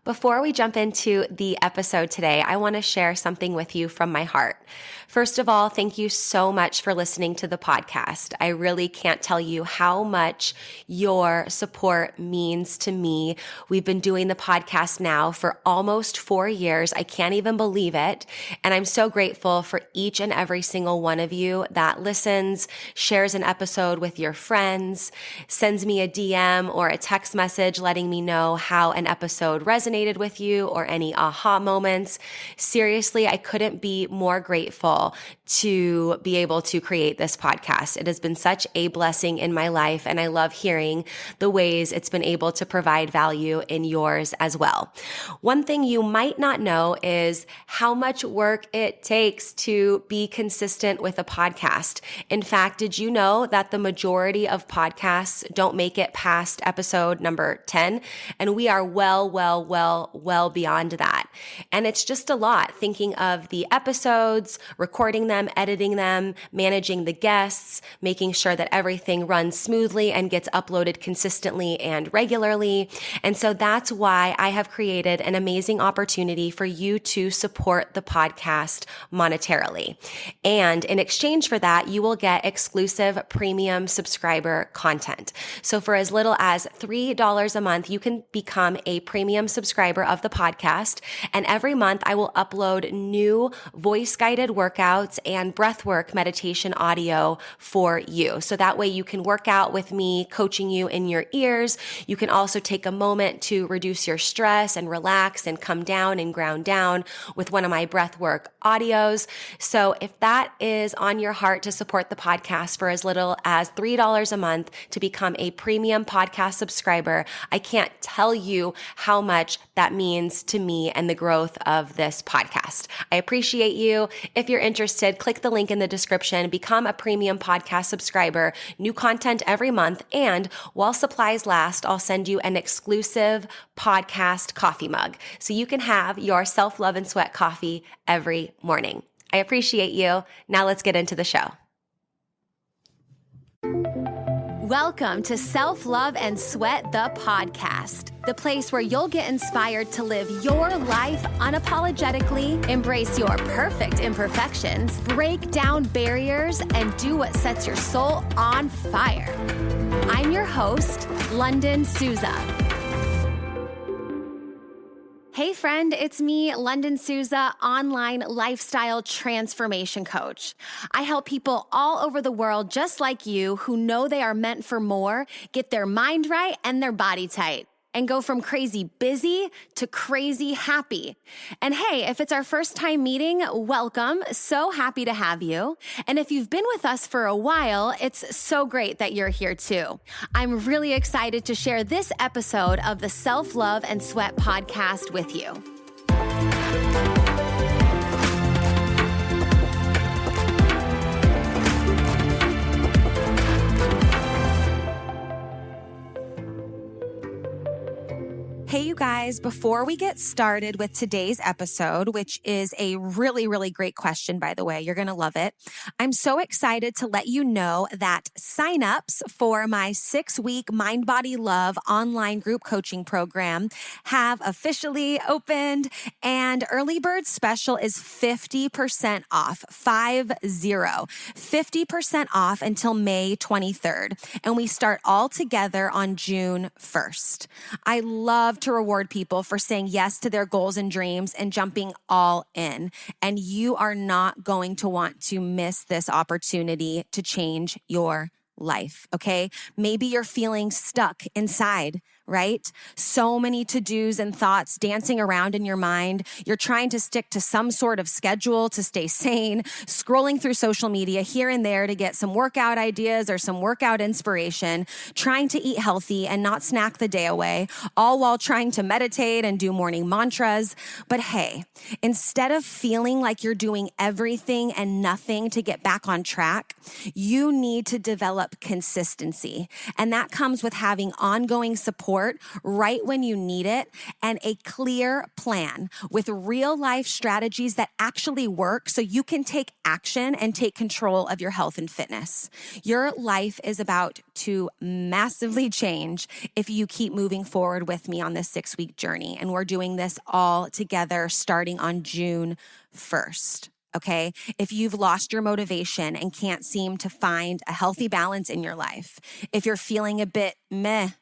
Before we jump into the episode today, I want to share something with you from my heart. First of all, thank you so much for listening to the podcast. I really can't tell you how much your support means to me. We've been doing the podcast now for almost 4 years. I can't even believe it. And I'm so grateful for each and every single one of you that listens, shares an episode with your friends, sends me a DM or a text message letting me know how an episode resonated with you or any aha moments. Seriously, I couldn't be more grateful to be able to create this podcast. It has been such a blessing in my life, and I love hearing the ways it's been able to provide value in yours as well. One thing you might not know is how much work it takes to be consistent with a podcast. In fact, did you know that the majority of podcasts don't make it past episode number 10? And we are well beyond that. And it's just a lot thinking of the episodes, recording them, editing them, managing the guests, making sure that everything runs smoothly and gets uploaded consistently and regularly. And so that's why I have created an amazing opportunity for you to support the podcast monetarily. And in exchange for that, you will get exclusive premium subscriber content. So for as little as $3 a month, you can become a premium subscriber of the podcast. And every month I will upload new voice-guided workouts and breathwork meditation audio for you. So that way you can work out with me, coaching you in your ears. You can also take a moment to reduce your stress and relax and come down and ground down with one of my breathwork audios. So if that is on your heart to support the podcast for as little as $3 a month to become a premium podcast subscriber, I can't tell you how much that means to me and the growth of this podcast. I appreciate you. If you're interested, click the link in the description, become a premium podcast subscriber, new content every month, and while supplies last, I'll send you an exclusive podcast coffee mug so you can have your self-love and sweat coffee every morning. I appreciate you. Now let's get into the show. Welcome to Self-Love and Sweat, the podcast, the place where you'll get inspired to live your life unapologetically, embrace your perfect imperfections, break down barriers, and do what sets your soul on fire. I'm your host, Lunden Souza. Hey friend, it's me, Lunden Souza, online lifestyle transformation coach. I help people all over the world just like you who know they are meant for more, get their mind right and their body tight, and go from crazy busy to crazy happy. And hey, if it's our first time meeting, welcome. So happy to have you. And if you've been with us for a while, it's so great that you're here too. I'm really excited to share this episode of the Self-Love and Sweat podcast with you. Hey, you guys, before we get started with today's episode, which is a really great question, by the way, you're going to love it. I'm so excited to let you know that signups for my 6-week Mind Body Love online group coaching program have officially opened, and early bird special is 50% off, 50% off until May 23rd. And we start all together on June 1st. I love to reward people for saying yes to their goals and dreams and jumping all in. And you are not going to want to miss this opportunity to change your life, okay? Maybe you're feeling stuck inside, right? So many to-dos and thoughts dancing around in your mind. You're trying to stick to some sort of schedule to stay sane, scrolling through social media here and there to get some workout ideas or some workout inspiration, trying to eat healthy and not snack the day away, all while trying to meditate and do morning mantras. But hey, instead of feeling like you're doing everything and nothing to get back on track, you need to develop consistency. And that comes with having ongoing support support right when you need it, and a clear plan with real life strategies that actually work so you can take action and take control of your health and fitness. Your life is about to massively change if you keep moving forward with me on this 6-week journey. And we're doing this all together starting on June 1st. Okay. If you've lost your motivation and can't seem to find a healthy balance in your life, if you're feeling a bit and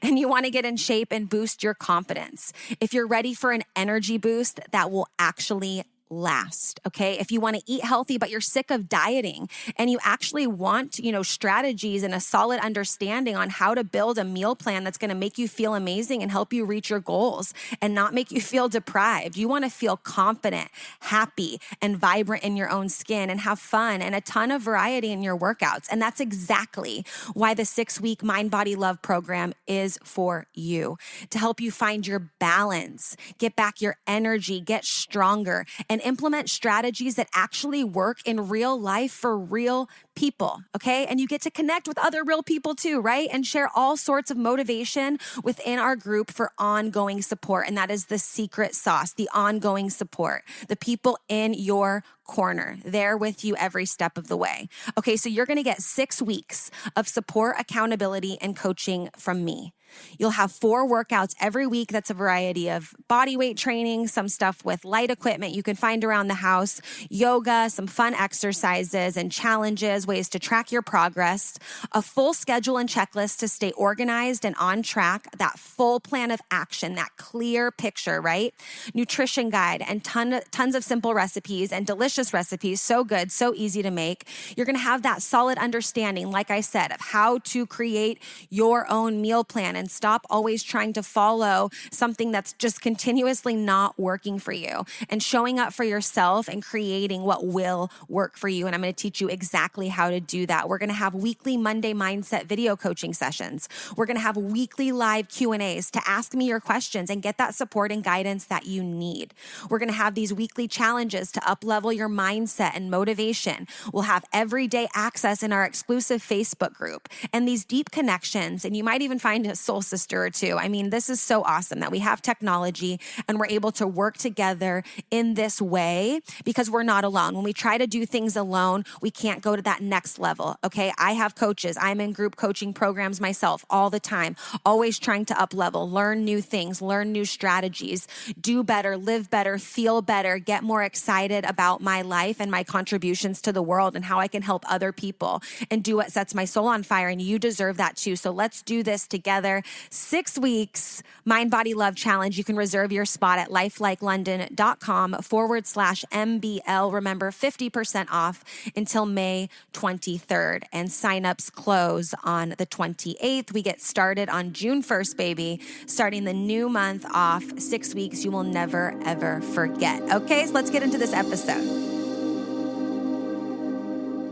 you want to get in shape and boost your confidence, if you're ready for an energy boost that will actually last, okay? If you want to eat healthy, but you're sick of dieting and you actually want, strategies and a solid understanding on how to build a meal plan that's going to make you feel amazing and help you reach your goals and not make you feel deprived. You want to feel confident, happy, and vibrant in your own skin and have fun and a ton of variety in your workouts. And that's exactly why the 6-week Mind, Body, Love program is for you, to help you find your balance, get back your energy, get stronger, and implement strategies that actually work in real life for real people, okay? And you get to connect with other real people too, right? And share all sorts of motivation within our group for ongoing support. And that is the secret sauce, the ongoing support, the people in your corner, there with you every step of the way. Okay, so you're going to get 6 weeks of support, accountability, and coaching from me. You'll have 4 workouts every week. That's a variety of body weight training, some stuff with light equipment you can find around the house, yoga, some fun exercises and challenges, ways to track your progress, a full schedule and checklist to stay organized and on track, that full plan of action, that clear picture, right? Nutrition guide and tons of simple recipes and delicious recipes. So good, so easy to make. You're going to have that solid understanding, like I said, of how to create your own meal plan and stop always trying to follow something that's just continuously not working for you, and showing up for yourself and creating what will work for you. And I'm going to teach you exactly how to do that. We're going to have weekly Monday Mindset video coaching sessions. We're going to have weekly live Q&As to ask me your questions and get that support and guidance that you need. We're going to have these weekly challenges to up-level your mindset and motivation. We'll have everyday access in our exclusive Facebook group and these deep connections. And you might even find a soul sister or two. I mean, this is so awesome that we have technology and we're able to work together in this way because we're not alone. When we try to do things alone, we can't go to that next level. Okay. I have coaches. I'm in group coaching programs myself all the time, always trying to up level, learn new things, learn new strategies, do better, live better, feel better, get more excited about my life and my contributions to the world and how I can help other people and do what sets my soul on fire. And you deserve that too. So let's do this together. 6 weeks, Mind, Body, Love Challenge. You can reserve your spot at lifelikeLondon.com/MBL. Remember, 50% off until May 23rd. And signups close on the 28th. We get started on June 1st, baby. Starting the new month off, 6 weeks you will never, ever forget. Okay, so let's get into this episode.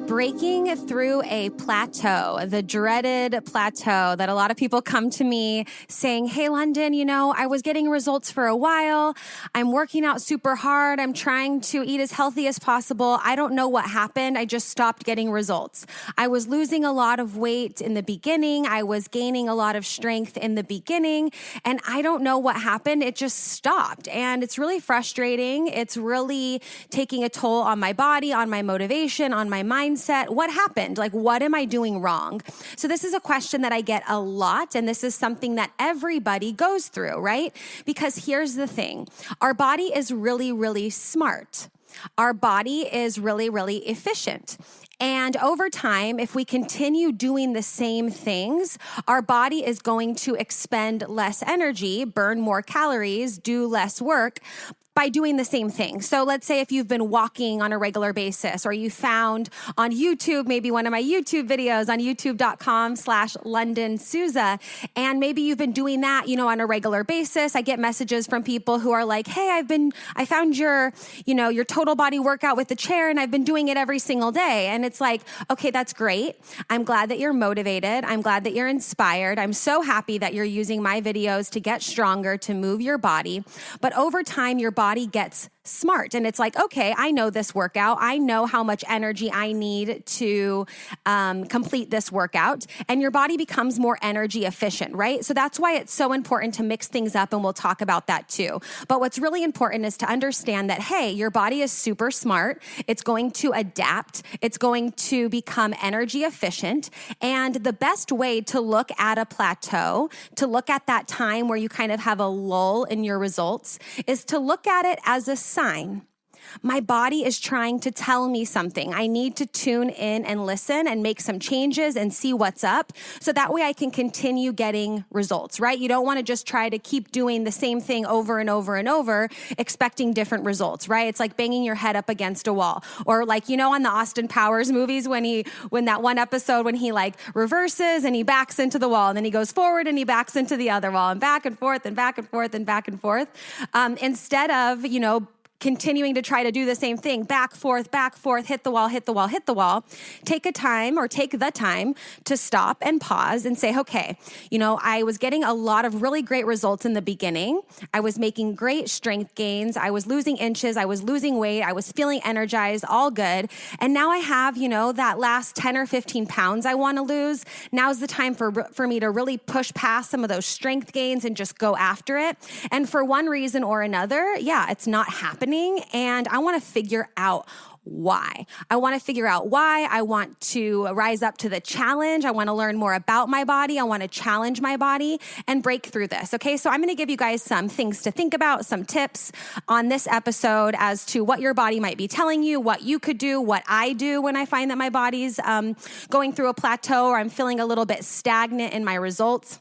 Breaking through a plateau, the dreaded plateau that a lot of people come to me saying, hey, Lunden, I was getting results for a while. I'm working out super hard. I'm trying to eat as healthy as possible. I don't know what happened. I just stopped getting results. I was losing a lot of weight in the beginning. I was gaining a lot of strength in the beginning, and I don't know what happened. It just stopped. And it's really frustrating. It's really taking a toll on my body, on my motivation, on my mindset. What happened? Like, what am I doing wrong? So this is a question that I get a lot, and this is something that everybody goes through, right? Because here's the thing. Our body is really, really smart. Our body is really, really efficient. And over time, if we continue doing the same things, our body is going to expend less energy, burn more calories, do less work by doing the same thing. So let's say if you've been walking on a regular basis, or you found on YouTube, maybe one of my YouTube videos on youtube.com/Lunden Souza, and maybe you've been doing that, on a regular basis. I get messages from people who are like, hey, I found your total body workout with the chair, and I've been doing it every single day. And it's like, okay, that's great. I'm glad that you're motivated. I'm glad that you're inspired. I'm so happy that you're using my videos to get stronger, to move your body. But over time, your body gets smart. And it's like, okay, I know this workout. I know how much energy I need to complete this workout. And your body becomes more energy efficient, right? So that's why it's so important to mix things up. And we'll talk about that too. But what's really important is to understand that, hey, your body is super smart. It's going to adapt. It's going to become energy efficient. And the best way to look at a plateau, to look at that time where you kind of have a lull in your results, is to look at it as a sign. My body is trying to tell me something. I need to tune in and listen and make some changes and see what's up. So that way I can continue getting results, right? You don't want to just try to keep doing the same thing over and over and over, expecting different results, right? It's like banging your head up against a wall. Or like, on the Austin Powers movies, when that one episode, when he like reverses and he backs into the wall and then he goes forward and he backs into the other wall and back and forth and back and forth and back and forth. Instead of, continuing to try to do the same thing, back, forth, hit the wall, hit the wall, hit the wall. Take the time to stop and pause and say, okay, I was getting a lot of really great results in the beginning. I was making great strength gains. I was losing inches. I was losing weight. I was feeling energized, all good. And now I have, that last 10 or 15 pounds I want to lose. Now's the time for me to really push past some of those strength gains and just go after it. And for one reason or another, it's not happening. And I want to figure out why. I want to figure out why. I want to rise up to the challenge. I want to learn more about my body. I want to challenge my body and break through this. Okay, so I'm going to give you guys some things to think about, some tips on this episode as to what your body might be telling you, what you could do, what I do when I find that my body's going through a plateau or I'm feeling a little bit stagnant in my results.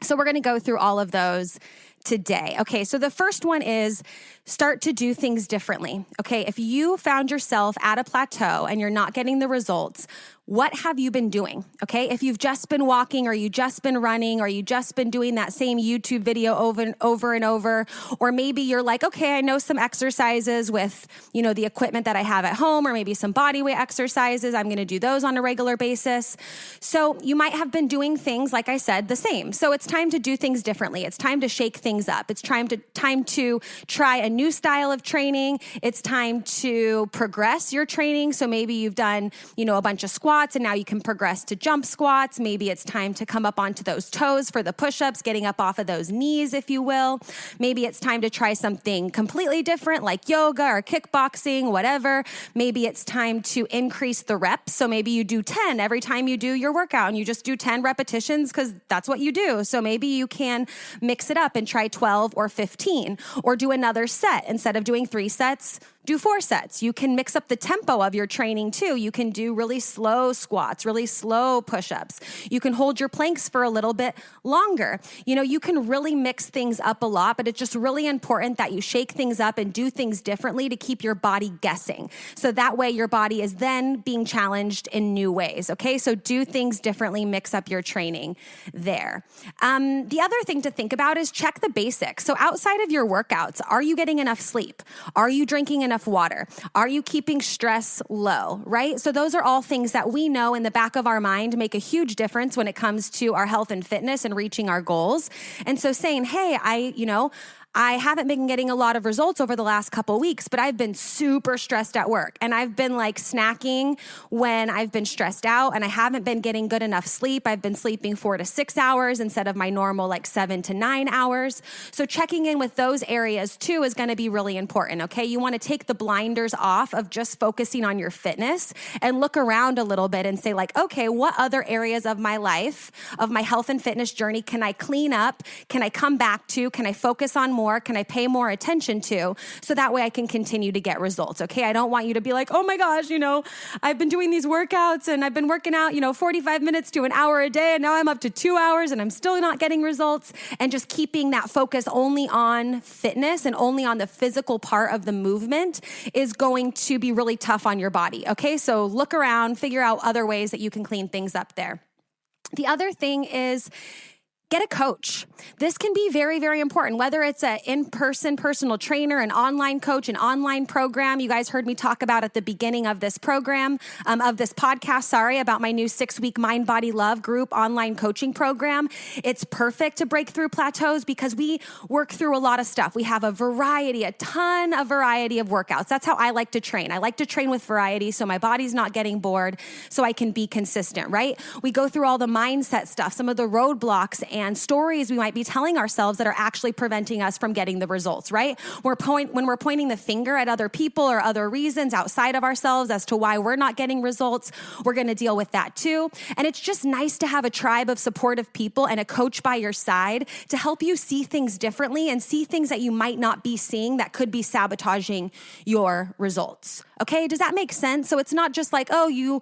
So we're going to go through all of those today. Okay, so the first one is start to do things differently. Okay, if you found yourself at a plateau and you're not getting the results, what have you been doing? Okay, if you've just been walking or you just been running or you just been doing that same YouTube video over and over, or maybe you're like, okay, I know some exercises with, the equipment that I have at home, or maybe some body weight exercises. I'm going to do those on a regular basis. So you might have been doing things, like I said, the same. So it's time to do things differently. It's time to shake things up. It's time to try a new style of training. It's time to progress your training. So maybe you've done, a bunch of squats and now you can progress to jump squats. Maybe it's time to come up onto those toes for the push-ups, getting up off of those knees, if you will. Maybe it's time to try something completely different like yoga or kickboxing, whatever. Maybe it's time to increase the reps. So maybe you do 10 every time you do your workout and you just do 10 repetitions because that's what you do. So maybe you can mix it up and try 12 or 15 or do another set. Instead of doing 3 sets, do 4 sets. You can mix up the tempo of your training too. You can do really slow squats, really slow push-ups. You can hold your planks for a little bit longer. You can really mix things up a lot, but it's just really important that you shake things up and do things differently to keep your body guessing. So that way your body is then being challenged in new ways. Okay, so do things differently, mix up your training there. The other thing to think about is check the basics. So outside of your workouts, are you getting enough sleep? Are you drinking enough water? Are you keeping stress low, right? So those are all things that we know in the back of our mind make a huge difference when it comes to our health and fitness and reaching our goals. And so saying, hey, I haven't been getting a lot of results over the last couple weeks, but I've been super stressed at work and I've been like snacking when I've been stressed out and I haven't been getting good enough sleep. I've been sleeping 4 to 6 hours instead of my normal like 7 to 9 hours. So checking in with those areas too is going to be really important. Okay. You want to take the blinders off of just focusing on your fitness and look around a little bit and say like, okay, what other areas of my life, of my health and fitness journey can I clean up? Can I come back to? Can I focus on more? Can I pay more attention to? So that way I can continue to get results. Okay. I don't want you to be like, oh my gosh, I've been doing these workouts and I've been working out, 45 minutes to an hour a day. And now I'm up to 2 hours and I'm still not getting results. And just keeping that focus only on fitness and only on the physical part of the movement is going to be really tough on your body. Okay. So look around, figure out other ways that you can clean things up there. The other thing is, Get a coach. This can be very, very important, whether it's an in-person personal trainer, an online coach, an online program. You guys heard me talk about at the beginning of this program, of this podcast, about my new 6-week Mind, Body, Love group online coaching program. It's perfect to break through plateaus because we work through a lot of stuff. We have a ton of variety of workouts. That's how I like to train. I like to train with variety so my body's not getting bored, so I can be consistent, right? We go through all the mindset stuff, some of the roadblocks and stories we might be telling ourselves that are actually preventing us from getting the results, right? When we're pointing the finger at other people or other reasons outside of ourselves as to why we're not getting results, we're going to deal with that too. And it's just nice to have a tribe of supportive people and a coach by your side to help you see things differently and see things that you might not be seeing that could be sabotaging your results. Okay, does that make sense? So it's not just like, oh, you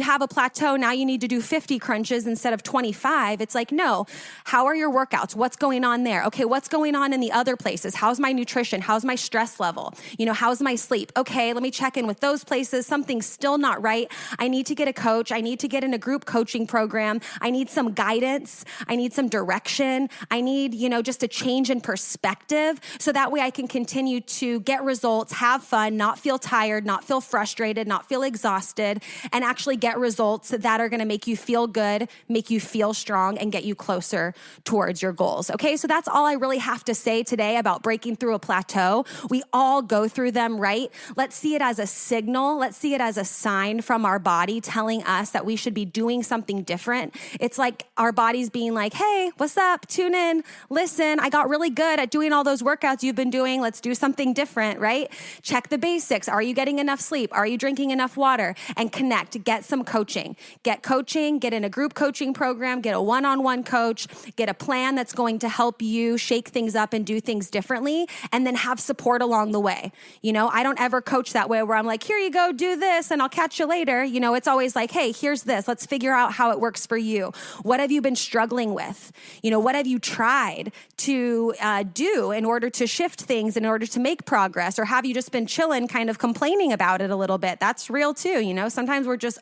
have a plateau, now you need to do 50 crunches instead of 25. It's like, no, how are your workouts? What's going on there? Okay, what's going on in the other places? How's my nutrition? How's my stress level? How's my sleep? Okay, let me check in with those places. Something's still not right. I need to get a coach. I need to get in a group coaching program. I need some guidance. I need some direction. I need, just a change in perspective so that way I can continue to get results, have fun, not feel tired, not feel frustrated, not feel exhausted, and actually get results that are going to make you feel good, make you feel strong, and get you closer towards your goals. Okay, so that's all I really have to say today about breaking through a plateau. We all go through them, right? Let's see it as a signal. Let's see it as a sign from our body telling us that we should be doing something different. It's like our body's being like, hey, what's up? Tune in, listen, I got really good at doing all those workouts you've been doing. Let's do something different, right? Check the basics. Are you getting enough sleep? Are you drinking enough water? And connect, get some coaching. Get coaching, get in a group coaching program, get a one-on-one coach, get a plan that's going to help you shake things up and do things differently, and then have support along the way. I don't ever coach that way where I'm like, here you go, do this, and I'll catch you later. It's always like, hey, here's this. Let's figure out how it works for you. What have you been struggling with? What have you tried to do in order to shift things, in order to make progress? Or have you just been chilling, kind of complaining about it a little bit? That's real too. Sometimes we're just,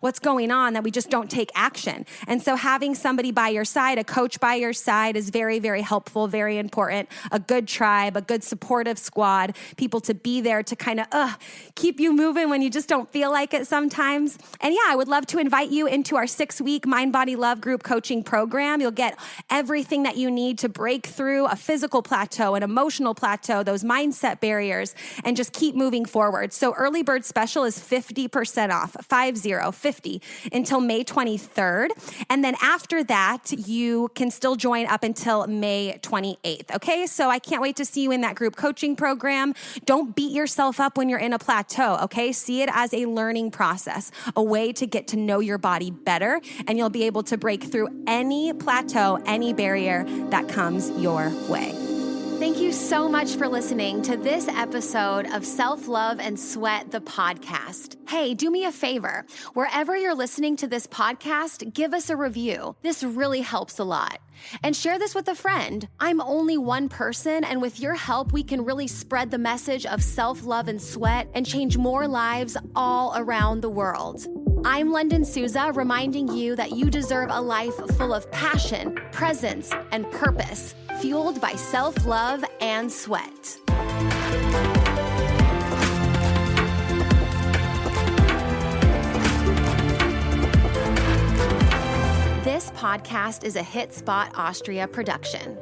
what's going on, that we just don't take action. And so having somebody by your side, a coach by your side, is very, very helpful, very important. A good tribe, a good supportive squad, people to be there to kind of keep you moving when you just don't feel like it sometimes. And yeah, I would love to invite you into our 6-week Mind, Body, Love group coaching program. You'll get everything that you need to break through a physical plateau, an emotional plateau, those mindset barriers, and just keep moving forward. So early bird special is 50% off, 50, until May 23rd. And then after that, you can still join up until May 28th. Okay, so I can't wait to see you in that group coaching program. Don't beat yourself up when you're in a plateau, okay? See it as a learning process, a way to get to know your body better, and you'll be able to break through any plateau, any barrier that comes your way. Thank you so much for listening to this episode of Self-Love and Sweat, the podcast. Hey, do me a favor. Wherever you're listening to this podcast, give us a review. This really helps a lot. And share this with a friend. I'm only one person, and with your help, we can really spread the message of self-love and sweat and change more lives all around the world. I'm Lunden Souza, reminding you that you deserve a life full of passion, presence, and purpose, fueled by self-love and sweat. This podcast is a Hit Spot Austria production.